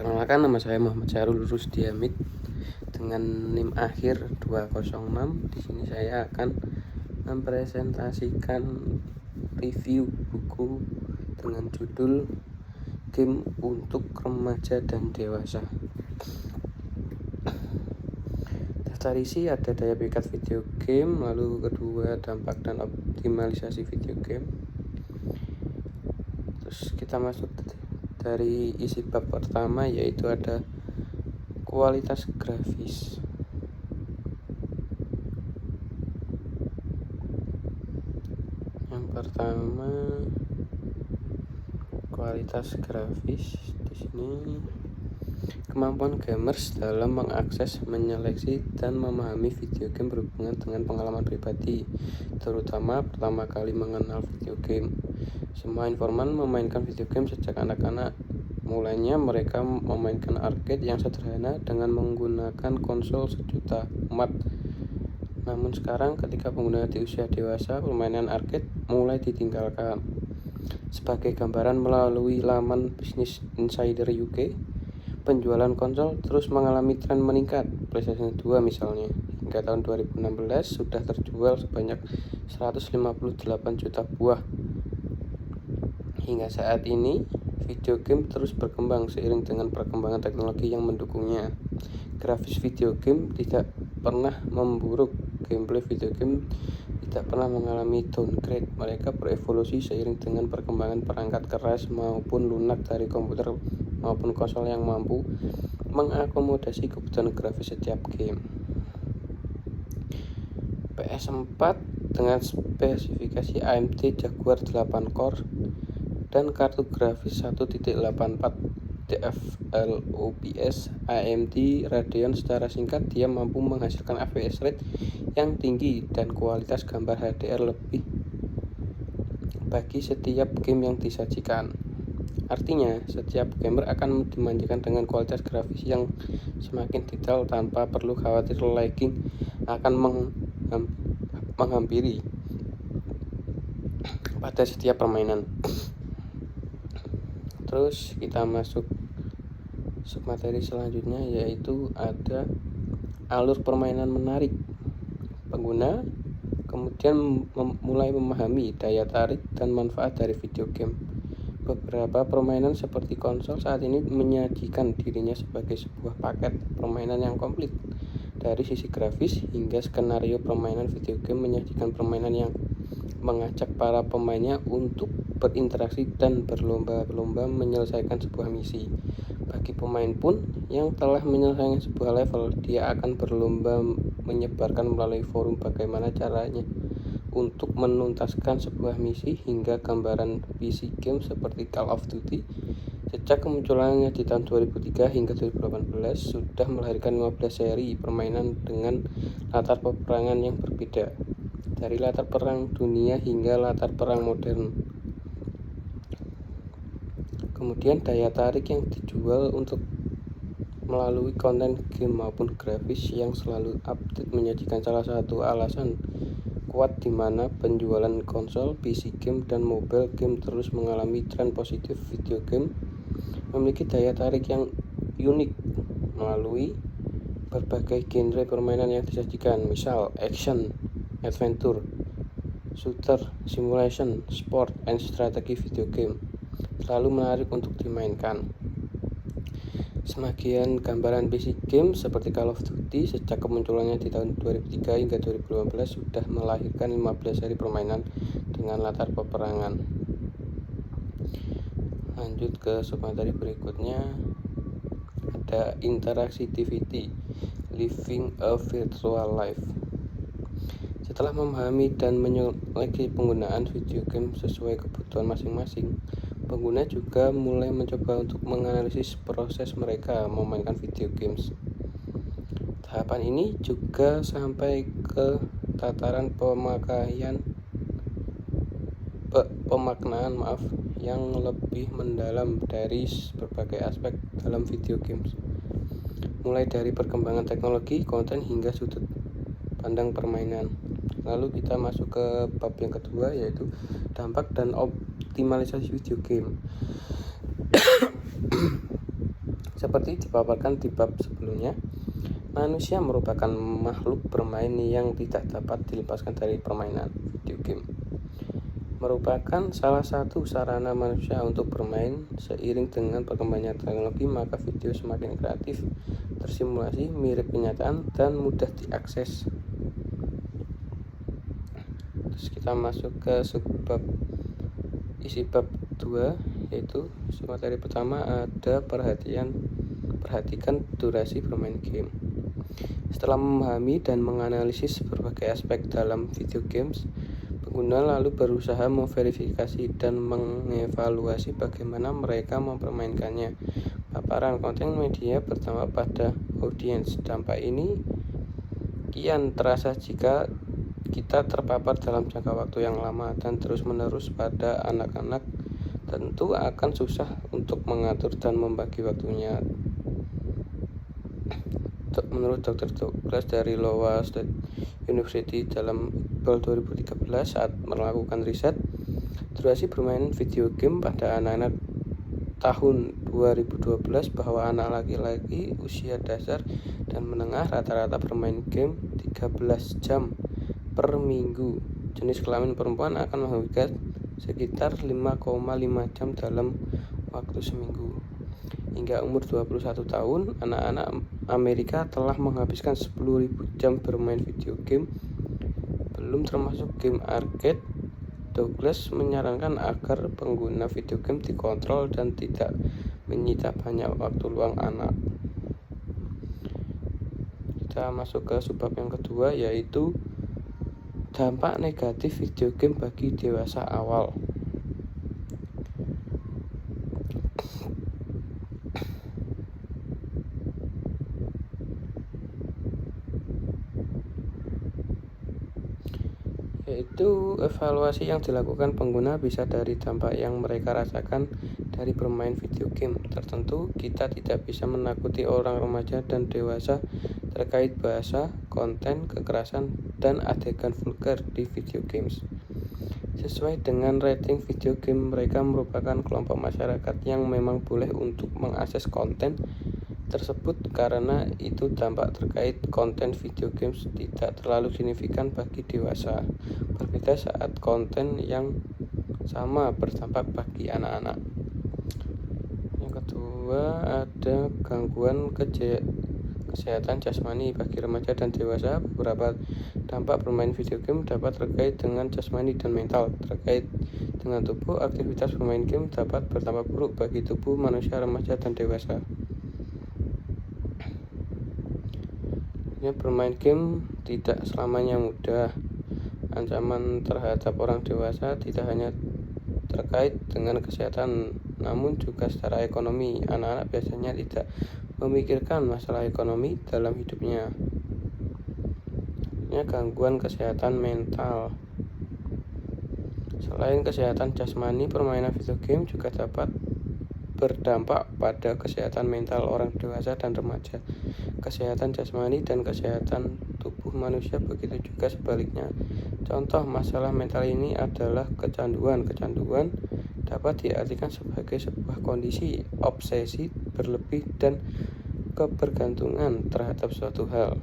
Perkenalkan, nama saya Muhammad Syahrul Rusdiamid dengan NIM akhir 206. Di sini saya akan mempresentasikan review buku dengan judul Game untuk Remaja dan Dewasa. Daftar isi ada daya pikat video game, lalu kedua dampak dan optimalisasi video game. Terus kita masuk dari isi bab pertama, yaitu ada kualitas grafis. Yang pertama, kualitas grafis. Di sini kemampuan gamers dalam mengakses, menyeleksi, dan memahami video game berhubungan dengan pengalaman pribadi, terutama pertama kali mengenal video game. Semua informan memainkan video game sejak anak-anak. Mulanya mereka memainkan arcade yang sederhana dengan menggunakan konsol sejuta umat. Namun sekarang ketika pengguna di usia dewasa, permainan arcade mulai ditinggalkan. Sebagai gambaran, melalui laman Business Insider UK, penjualan konsol terus mengalami tren meningkat. PlayStation 2 misalnya, hingga tahun 2016 sudah terjual sebanyak 158 juta buah. Hingga saat ini, video game terus berkembang seiring dengan perkembangan teknologi yang mendukungnya. Grafis video game tidak pernah memburuk, gameplay video game tidak pernah mengalami downgrade. Mereka berevolusi seiring dengan perkembangan perangkat keras maupun lunak dari komputer maupun konsol yang mampu mengakomodasi kebutuhan grafis setiap game. PS4 dengan spesifikasi AMD Jaguar 8 core dan kartu grafis 1.84 DFLOPS AMD Radeon. Secara singkat, dia mampu menghasilkan FPS rate yang tinggi dan kualitas gambar HDR lebih bagi setiap game yang disajikan. Artinya, setiap gamer akan dimanjakan dengan kualitas grafis yang semakin detail tanpa perlu khawatir lagging akan menghampiri pada setiap permainan. Terus kita masuk submateri selanjutnya, yaitu ada alur permainan menarik. Pengguna kemudian mulai memahami daya tarik dan manfaat dari video game. Beberapa permainan seperti konsol saat ini menyajikan dirinya sebagai sebuah paket permainan yang komplit. Dari sisi grafis hingga skenario permainan, video game menyajikan permainan yang mengajak para pemainnya untuk berinteraksi dan berlomba-lomba menyelesaikan sebuah misi. Bagi pemain pun yang telah menyelesaikan sebuah level, dia akan berlomba menyebarkan melalui forum bagaimana caranya untuk menuntaskan sebuah misi. Hingga gambaran PC game seperti Call of Duty sejak kemunculannya di tahun 2003 hingga 2018 sudah melahirkan 15 seri permainan dengan latar peperangan yang berbeda, dari latar perang dunia hingga latar perang modern. Kemudian daya tarik yang dijual untuk melalui konten game maupun grafis yang selalu update menjadikan salah satu alasan kuat di mana penjualan konsol, PC game, dan mobile game terus mengalami tren positif. Video game memiliki daya tarik yang unik melalui berbagai genre permainan yang disajikan, misal action, adventure, shooter, simulation, sport, and strategi. Video game selalu menarik untuk dimainkan. Sebagian gambaran PC game seperti Call of Duty sejak kemunculannya di tahun 2003 hingga 2015 sudah melahirkan 15 seri permainan dengan latar peperangan. Lanjut ke submateri berikutnya, ada interactivity, living a virtual life. Setelah memahami dan menyeleksi penggunaan video game sesuai kebutuhan masing-masing, pengguna juga mulai mencoba untuk menganalisis proses mereka memainkan video games. Tahapan ini juga sampai ke tataran pemaknaan yang lebih mendalam dari berbagai aspek dalam video games, mulai dari perkembangan teknologi, konten, hingga sudut pandang permainan. Lalu kita masuk ke bab yang kedua, yaitu dampak dan optimalisasi video game. Seperti dipaparkan di bab sebelumnya, manusia merupakan makhluk bermain yang tidak dapat dilepaskan dari permainan video game. Merupakan salah satu sarana manusia untuk bermain. Seiring dengan perkembangan teknologi, maka video semakin kreatif, tersimulasi, mirip kenyataan, dan mudah diakses. Terus kita masuk ke subbab isi bab 2, yaitu materi pertama ada perhatikan durasi bermain game. Setelah memahami dan menganalisis berbagai aspek dalam video games, pengguna lalu berusaha memverifikasi dan mengevaluasi bagaimana mereka mempermainkannya. Paparan konten media pertama pada audiens. Dampak ini kian terasa jika kita terpapar dalam jangka waktu yang lama dan terus-menerus. Pada anak-anak tentu akan susah untuk mengatur dan membagi waktunya. Menurut Dr. Douglas dari Iowa State University dalam April 2013 saat melakukan riset durasi bermain video game pada anak-anak tahun 2012 bahwa anak laki-laki usia dasar dan menengah rata-rata bermain game 13 jam per minggu. Jenis kelamin perempuan akan menghabiskan sekitar 5,5 jam dalam waktu seminggu. Hingga umur 21 tahun, anak-anak Amerika telah menghabiskan 10.000 jam bermain video game, belum termasuk game arcade. Douglas menyarankan agar pengguna video game dikontrol dan tidak menyita banyak waktu luang anak. Kita masuk ke subbab yang kedua, yaitu dampak negatif video game bagi dewasa awal. Yaitu evaluasi yang dilakukan pengguna bisa dari dampak yang mereka rasakan dari bermain video game tertentu. Kita tidak bisa menakuti orang remaja dan dewasa terkait bahasa, konten, kekerasan, dan adegan vulgar di video games. Sesuai dengan rating video game, mereka merupakan kelompok masyarakat yang memang boleh untuk mengakses konten tersebut. Karena itu dampak terkait konten video games tidak terlalu signifikan bagi dewasa, berbeda saat konten yang sama berdampak bagi anak-anak. Yang kedua ada gangguan kesehatan jasmani bagi remaja dan dewasa. Beberapa dampak bermain video game dapat terkait dengan jasmani dan mental. Terkait dengan tubuh, aktivitas bermain game dapat berdampak buruk bagi tubuh manusia, remaja, dan dewasa. Bermain game tidak selamanya mudah. Ancaman terhadap orang dewasa tidak hanya terkait dengan kesehatan, namun juga secara ekonomi. Anak-anak biasanya tidak memikirkan masalah ekonomi dalam hidupnya. Gangguan kesehatan mental. Selain kesehatan jasmani, permainan video game juga dapat berdampak pada kesehatan mental orang dewasa dan remaja. Kesehatan jasmani dan kesehatan tubuh manusia, begitu juga sebaliknya. Contoh masalah mental ini adalah kecanduan. Kecanduan dapat diartikan sebagai sebuah kondisi obsesi berlebih dan kebergantungan terhadap suatu hal.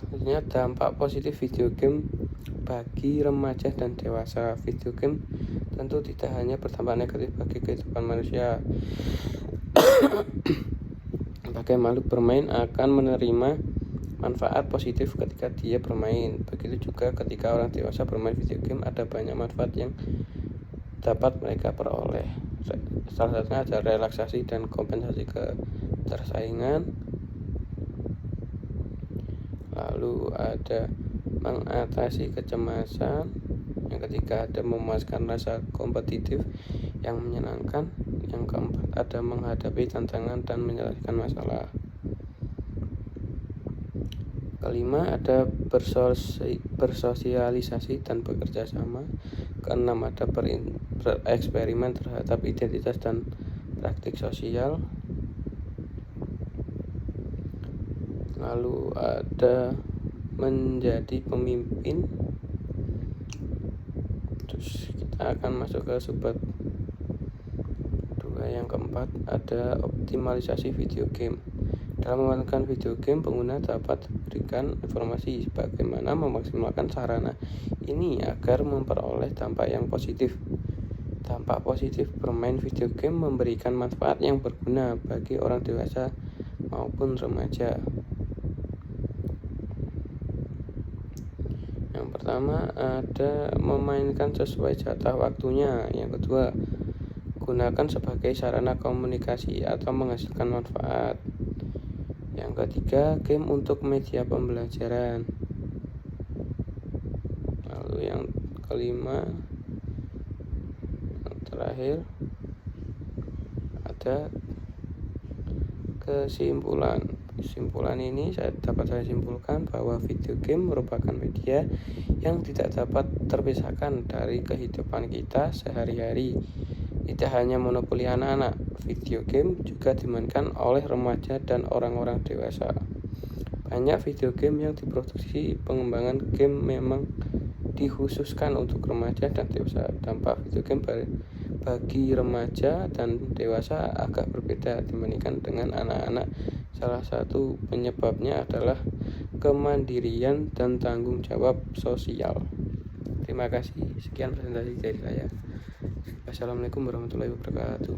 Selanjutnya, dampak positif video game bagi remaja dan dewasa. Video game tentu tidak hanya berdampak negatif bagi kehidupan manusia. Sebagai makhluk bermain akan menerima manfaat positif ketika dia bermain. Begitu juga ketika orang dewasa bermain video game, ada banyak manfaat yang dapat mereka peroleh. Salah satunya ada relaksasi dan kompensasi ketersaingan. Lalu ada mengatasi kecemasan. Yang ketiga ada memuaskan rasa kompetitif yang menyenangkan. Yang keempat ada menghadapi tantangan dan menyelesaikan masalah. Kelima ada bersosialisasi dan bekerja sama. Keenam ada bereksperimen terhadap identitas dan praktik sosial. Lalu ada menjadi pemimpin. Terus kita akan masuk ke subbab 2, Yang keempat, ada optimalisasi video game. Dalam memainkan video game, pengguna dapat berikan informasi bagaimana memaksimalkan sarana ini agar memperoleh dampak yang positif. Dampak positif bermain video game memberikan manfaat yang berguna bagi orang dewasa maupun remaja. Yang pertama, ada memainkan sesuai jatah waktunya. Yang kedua, gunakan sebagai sarana komunikasi atau menghasilkan manfaat. Yang ketiga, game untuk media pembelajaran. Lalu yang kelima, yang terakhir, ada kesimpulan. Kesimpulan ini dapat saya simpulkan bahwa video game merupakan media yang tidak dapat terpisahkan dari kehidupan kita sehari-hari. Tidak hanya monopoli anak-anak, video game juga dimainkan oleh remaja dan orang-orang dewasa. Banyak video game yang diproduksi pengembangan game memang dikhususkan untuk remaja dan dewasa. Dampak video game bagi remaja dan dewasa agak berbeda dibandingkan dengan anak-anak. Salah satu penyebabnya adalah kemandirian dan tanggung jawab sosial. Terima kasih. Sekian presentasi dari saya. Wassalamualaikum warahmatullahi wabarakatuh.